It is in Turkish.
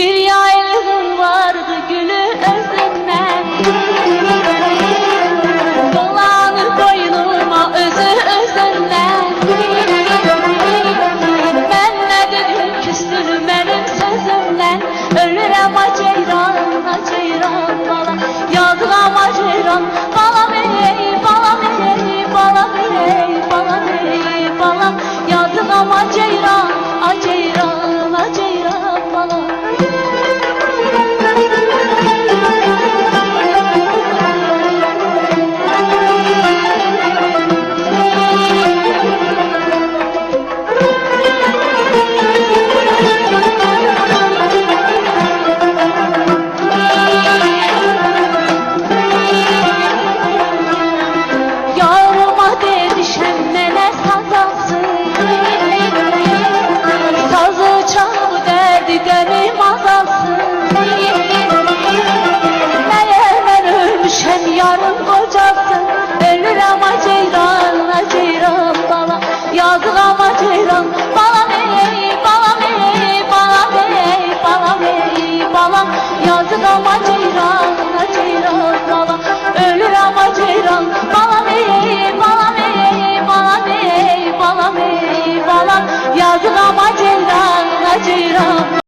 Bir yaylığım vardı gülü özünden, dolanır boynuma özü özünden. Ben ne dedim küstünü benim sözümden, ölürüm acı